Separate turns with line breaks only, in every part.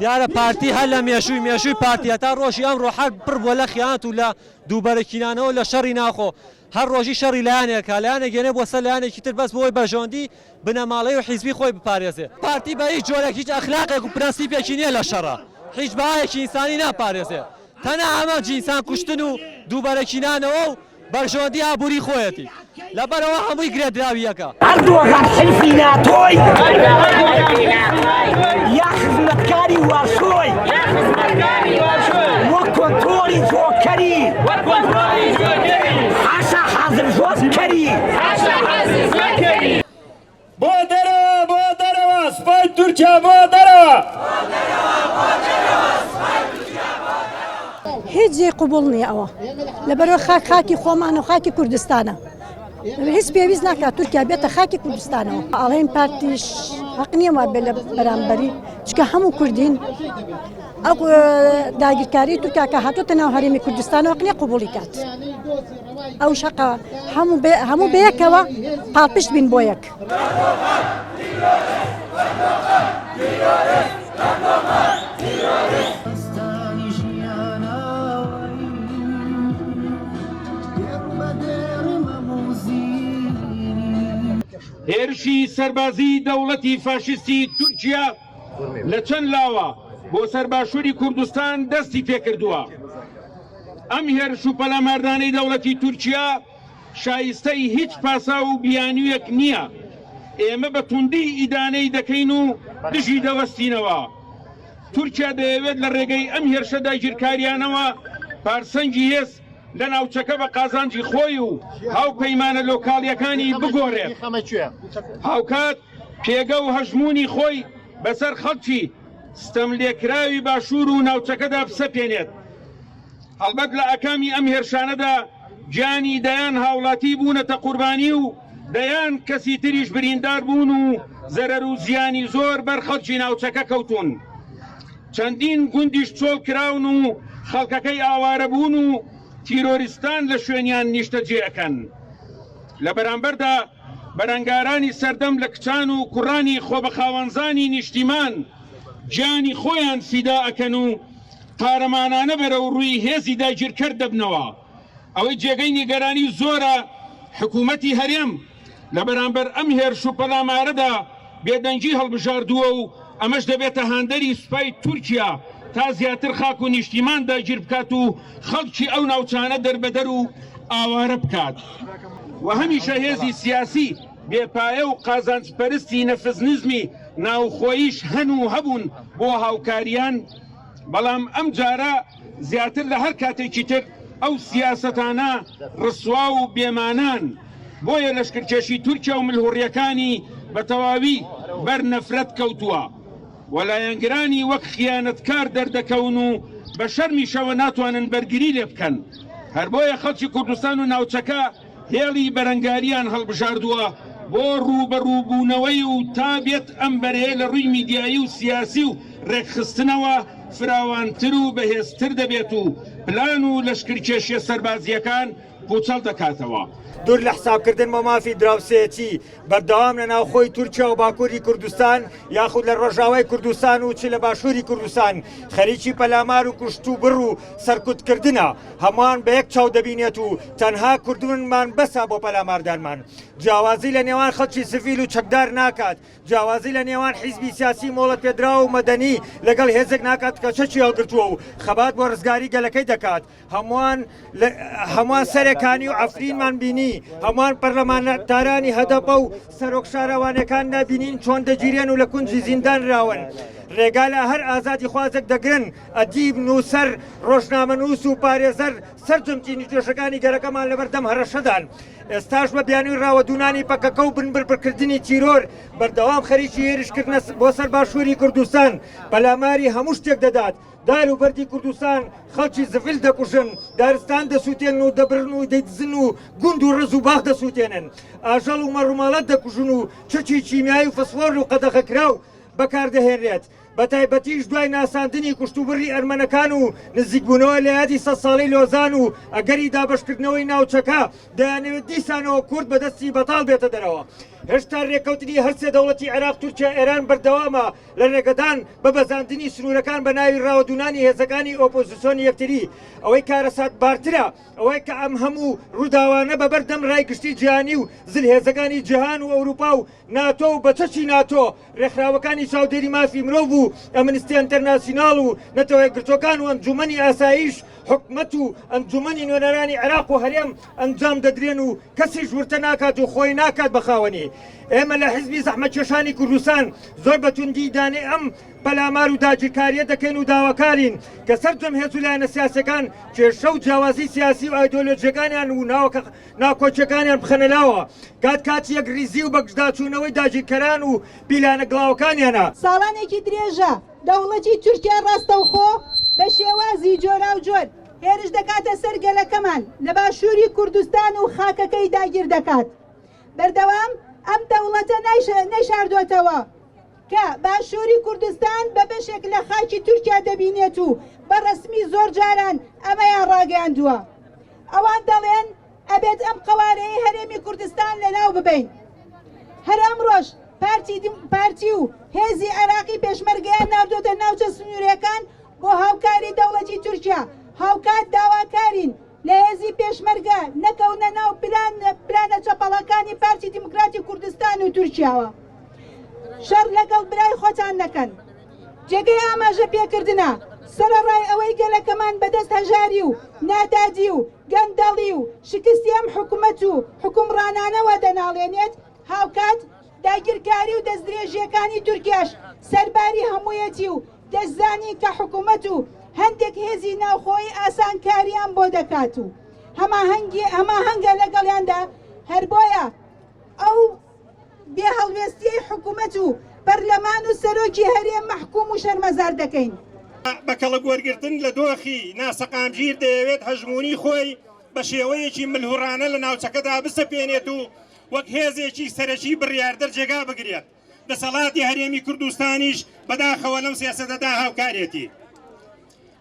دیارە پارتی هەر لە مێشووی پارتیەتا ڕۆژی ئەمڕۆ هەر پڕ بۆ لە خیانەت و لە دووبەرەکینانەوە لە شەڕی ناخۆ هەر ڕۆژی شەڕی لایەنێکە لایەنە گەێنێ بۆ سەر لایەنێکی تر بەس بۆی بەژۆندی بنەماڵەی و حیزبی خۆی بپارێزێ پارتی بە هیچ جۆرێک هیچ ئەخلاقێک و پرەنسیپێکی نییە لە شەڕە هیچ باەکی ئینسانی ناپارێزێ تەنها ئەمە ئینسان کوشتن و دووبەرەکینانەوە و بەژۆندی ئابووری خۆیەتی لەبەرەوە هەمووی گرێدراویەکە
هەردووەکان حیزبی ناتۆی یا خزمەتکاری واشۆی وەک کۆنتڕۆڵی جۆکەری حاشا حازم جۆکەری
بۆ دەرەوە سوپای تورکیا بۆ دەرەوە
هیچ جێ قوبوڵ نییە ئەوە لەبەرەوە خاکی خۆمان و خاکی کوردستانە هیچ پێویست ناکات تورکیا بێتە خاکی کوردستانەوە ئاڵێن پارتیش حەق نییە وا بێ لە بەرامبەری چکە هەموو کوردین ئەو داگیرکاری تورکیا کە هاتوۆتە ناو هەرێمی کوردستانەوە نییە قوبوڵی کات ئەو شەقە هەموو بەیەکەوە پاڵپشت بین بۆ یەک
هێرشی سەربازی دەوڵەتی فاشیستی تورکیا لە چەند لاوە بۆ سەرباشووری کوردستان دەستی پێکردووە ئەم هێرش و پەلاماردانەی دەوڵەتی تورکیا شایستەی هیچ پاسا و بیانوویەک نییە ئێمە بە توندی ئیدانەی دەکەین و دژی دەوەستینەوە تورکیا دەیەوێت لە ڕێگەی ئەم هێرشە داگیرکاریانەوە پارسەنگی هێز لە ناوچەکە بە قازانجی خۆی و هاو پەیمانە لۆکاڵیەکانی بگۆڕێت هاوکات پێگە و هەژمونی خۆی بەسەر خەڵکی ستەم لێکراوی باشوور و ناوچەکەدا بسەپێنێت هەڵبەت لە ئەکامی ئەم هێرشانەدا گیانی دەیان هاوڵاتی بوونەتە قوربانی و دەیان کەسی تریش بریندار بوون و زەرەر و زیانی زۆر بەر خەڵکی ناوچەکە کەوتون چەندین گوندیش چۆڵ کراون و خەڵکەکەی ئاوارە بوون و تیرۆریستان لە شوێنیان نیشتە جێەکەن لە بەرامبەردا بەرەنگارانی سەردەم لە کچان و کوڕانی خۆبەخاوەنزانی نیشتیمان گیانی خۆیان فیدا ئەکەن و قارەمانانە بەرەو ڕووی هێزی داگیرکەر دەبنەوە ئەوەی جێگەی نیگەرانی زۆرە حکوومەتی هەرێم لە بەرامبەر ئەم هێرش و پەلامارەدا بێدەنگی هەڵبژاردووە و ئەمەش دەبێتە هاندەری سوپای تورکیا تا زیاتر خاک و نیشتیمان داگیر بکات و خەڵکی ئەو ناوچانە دەربەدەر و ئاوارە بکات و هەمیشە هێزی سیاسی بێپایە و قازانجپەرستی نەفزنزمی ناوخۆییش هەن و هەبوون بۆ هاوکاریان بەڵام ئەم جارە زیاتر لە هەر کاتێکی تر ئەو سیاسەتانە ڕسوا و بێمانان بۆیە لەشکرکێشی تورکیا و ملهوڕیەکانی بە تەواوی بەر نەفرەت کەوتووە وەلایەنگرانی وەک خیانەتکار دەردەکەون و بە شەرمیشەوە ناتوانن بەرگری لێ بکەن هەر بۆیە خەڵکی کوردستان و ناوچەکە هێڵی بەرەنگاریان هەڵبژاردووە بۆ ڕوبەڕووبوونەوەی و تا بێت ئەم بەرهەیە لە ڕووی میدیایی و سیاسی و ڕێکخستنەوە فراوانتر و بەهێزتر دەبێت و پلان و لەشکرکێشیە سەربازیەکان پوچەڵ دەکاتەوە
دوور لە حسابکردن بە مافی دراوسێتی بەردەوام لە ناوخۆی تورکیا و باکووری کوردستان یاخود لە ڕۆژاوای کوردستان و چ لە باشووری کوردستان خەریکی پەلامار و کوشت و بڕ و سەرکوتکردنە هەمووان بە یەک چاو دەبینێت و تەنها کوردونمان بەسا بۆ پەلاماردانمان جیاوازی لە نێوان خەڵکی سڤیل و چەکدار ناکات جیاوازی لە نێوان حیزبی سیاسی مۆڵەت پێدرا و مەدەنی لەگەڵ هێزێک ناکات کە چەکی هەڵگرتووە و خەبات بۆ ڕزگاری گەلەکەی دەکات هەمووان سەرەکانی و ئەفرینمان بینی هەمووان پەرلەمانتارانی هەدەپە و سەرۆک شارەوانەکان نبینین چۆن دەگیرێن و لە کونجی زیندان راون ڕێگا لە هەر ئازادی خوازێک دەگرن ئەدیب نووسەر ڕۆژنامەنووس و پارێزەر سەرجەمکی نیتۆشەکانی گەرەکەمان لەبەردەم هەرەشەدان ئێستاش بە بیانووی ڕاوەدونانی پەکەکە و بنبرکردنی تیرۆر بەردەوام خەریکی هێرشکردنە بۆ سەر باشووری کوردستان پەلاماری هەموو شتێک دەدات دار و بەردی کوردستان خەڵکی زڤیل دەکوژن دارستان دەسووتێن و دەبرن و دەیدزن و گوند و ڕز و باغ دەسووتێنن ئاژەڵ و مەڕووماڵەت دەکوژن و چرکی چیمیایی و فسفۆر و قەدەغەکراو بەکاردەهێنرێت بە تایبەتیش دوای ناساندنی کوشتوبڕی ئەرمەنەکان و نزیکبوونەوە لە یادی 100 ساڵی لۆزان و ئەگەری دابشکردنەوەی ناوچەکە دەیانەوێت دیسانەوە کورد بەدەستی بەتاڵ بێتە دەرەوە هێشتا ڕێکەوتنی هەرسێ دەوڵەتی عێراق تورکیا ئێران بەردەوامە لە ڕێگەدان بە بەزاندنی سنوورەکان بە ناوی ڕاوەدونانی هێزەکانی ئۆپۆزیسیۆنی یەکتری ئەوەی کارەسات بارترە ئەوەی کە ئەم هەموو ڕووداوانە بەبەردەم ڕایگشتی جیهانی و زلهێزەکانی جیهان و ئەوروپا و ناتۆ و بەچەکی ناتۆ ڕێکخراوەکانی چاودێری مافی مرۆڤ و ئەمنستی ئینتەرناسیۆنال و نەتەوەی گرتوەکان و ئەنجومەنی ئاسایش حکومەت و ئەنجومەنی نوێنەرانی عێراق و هەرێم ئەنجام دەدرێن و کەسیش ورتە ناکات و خۆی ناکات بەخاوەنی ئێمە لە حیزبی زەحمەتکێشانی کوردستان زۆر بەتوندی دانێ ئەم پەلامار و داگیرکاریە دەکەین و داواکارین کە سەرجەم هێز و لایەنە سیاسەکان کێشە و جیاوازی سیاسی و ئایدۆلۆژیەکانیان و ناوکۆچەکانیان بخەنەلاوە کاتی یەک ریزی و بەگشداچوونەوەی داگیرکەران و پیلانە گڵاوەکانیانە
ساڵانێکی درێژە دەوڵەتی تورکیا ڕاستەوخۆ بە شێوازی جۆرا و جۆر هێرش دەکاتە سەر گەلەکەمان لە باشووری کوردستان و خاکەکەی داگیر دەکات بەردەوام ئەم دەوڵەتە نەیشاردوێتەوە کە باشووری کوردستان بە بەشێک لە خاکی تورکیا دەبینێت و بە ڕسمی زۆر جاران ئەمەیان ڕاگەاندووە ئەوان دەڵێن ئەبێت ئەم قوارەی هەرێمی کوردستان لەناو ببین هەر ئەمڕۆژ پارتی و هێزی عێراقی پێشمەرگەیان ناردۆتە ناوچە سنوورەکان بۆ هاوکاری دەوڵەتی تورکیا هاوکات داواکارین لە هێزی پێشمەرگە نەکەونە ناو پلانە چەپەڵەکانی پارتی دیموکراتی کوردستان و تورکیاوە شەڕ لەگەڵ برای خۆتان نەکەن جێگەی ئاماژە پێکردنە سەرەڕای ئەوەی گەلەکەمان بەدەست هەژاری و نادادی و گەندەڵی و شکستی ئەم حکوومەت و حکومڕانانەوە دەناڵێنێت هاوکات داگیرکاری و دەستدرێژیەکانی تورکیاش سەرباری هەموویەتی و دەستزانی کە حکوومەت و هەندێک هێزی ناوخۆی ئاسانکاریان بۆ دەکات و هەماهەنگە لەگەڵیاندا هەر بۆیە ئەو بێ هەڵوێستیەی حکوومەت و پەرلەمان و سەرۆکی هەرێم مەحکوم و شەرمەزار دەکەین
بە کەڵک وەرگرتن لە دۆخی ناسەقامگیر دەیەوێت هەژمونی خۆی بە شێوەیەکی ملهوڕانە لە ناوچەکەدا بسەپێنێت و وەک هێزێکی سەرەکی بڕیاردەر جێگا بگرێت دەسەڵاتی هەرێمی کوردستانیش بەداخەوە لەم سیاسەتەدا هاوکارێتی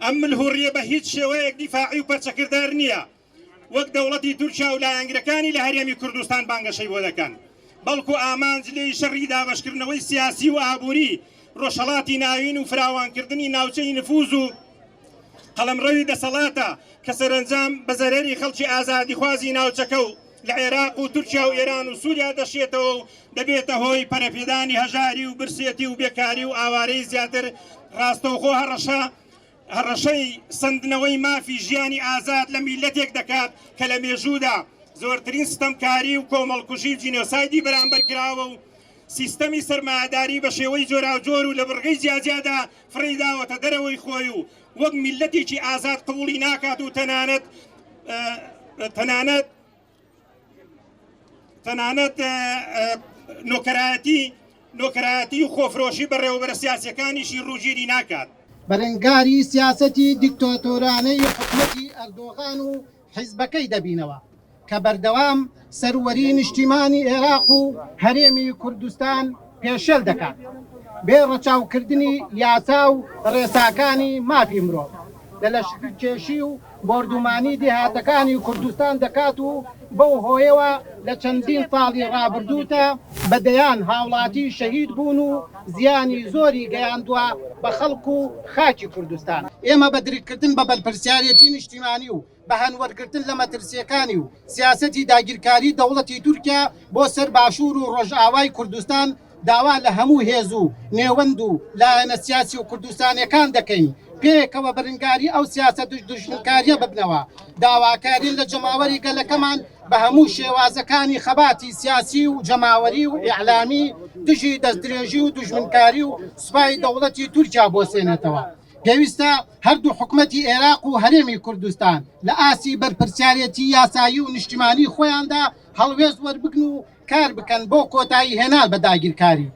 ئەم ملهوڕیە بە هیچ شێوەیەک دیفاعی و پەرچەکردار نییە وەک دەوڵەتی تورکیا و لایەنگرەکانی لە هەرێمی کوردستان بانگەشەی بۆ دەکەن بەڵکو ئامانج لێی شەڕی دابەشکردنەوەی سیاسی و ئابووری ڕۆژهەڵاتی ناوین و فراوانکردنی ناوچەی نفوز و قەڵەمڕەوی دەسەڵاتە کە سەرنجام بە زەرەری خەڵکی ئازادیخوازی ناوچەکە و لە عێراق و تورکیا و ئێران و سووریا دەشێتەوە و دەبێتە هۆی پەرەپێدانی هەژاری و برسێتی و بێکاری و ئاوارەی زیاتر ڕاستەوخۆ هەڕەشەی سندنەوەی مافی ژیانی ئازاد لە میلەتێک دەکات کە لە مێژوودا زۆرترین ستەمکاری و کۆمەڵکوژی و جینۆسایدی بەرامبەر کراوە و سیستەمی سەرمایەداری بە شێوەی جۆراوجۆر و لە بڕگەی جیاجیادا فڕی داوەتە دەرەوەی خۆی و وەک میلەتێکی ئازاد قبوڵی ناکات و تەنانەت نۆکەرایەتی و خۆفرۆشی بەڕێوەبەرە سیاسیەکانیشی ڕووگیری ناکات
بەرەنگاری سیاسەتی دیکتۆتۆرانەی حکومەتی ئەردۆغان و حیزبەکەی دەبینەوە کە بەردەوام سەروەری نیشتیمانی عێراق و هەرێمی کوردستان پێشەل دەکات بێ ڕەچاوکردنی یاسا و ڕێساکانی مافی مرۆڤ لە لەشکێشی و بۆردومانی دێهاتەکانی کوردستان دەکات و بەو هۆیەوە لە چەندین ساڵی ڕابردووتە بەدەیان هاوڵاتی شەهید بوون و زیانی زۆری گەیاندووە بە خەڵک و خاکی کوردستان ئێمە بە دریکردن بە بەرپرسیارەتی نیشتیمانی و بە هەنوەرگرتن لە مەترسیەکانی و سیاسەتی داگیرکاری دەوڵەتی تورکیا بۆ سەر باشوور و ڕۆژئاوای کوردستان داوا لە هەموو هێز و نێوەند و لایەنە سیاسی و کوردستانیەکان دەکەین پێکەوە بەرنگاری ئەو سیاسە دژمنکاریە ببنەوە داواکارین لە جەماوەری گەلەکەمان بە هەموو شێوازەکانی خەباتی سیاسی و جەماوەری و ئیعلامی دژی دەستدرێژی و دژمنکاری و سوپای دەوڵەتی تورکیا بۆسێنێتەوە پێویستە هەردوو حکومەتی عێراق و هەرێمی کوردستان لە ئاسی بەرپرسیارەتی یاسایی و نیشتیمانی خۆیاندا هەڵوێست وەربگن و کار بکەن بۆ کۆتایی هێنان بە داگیرکاری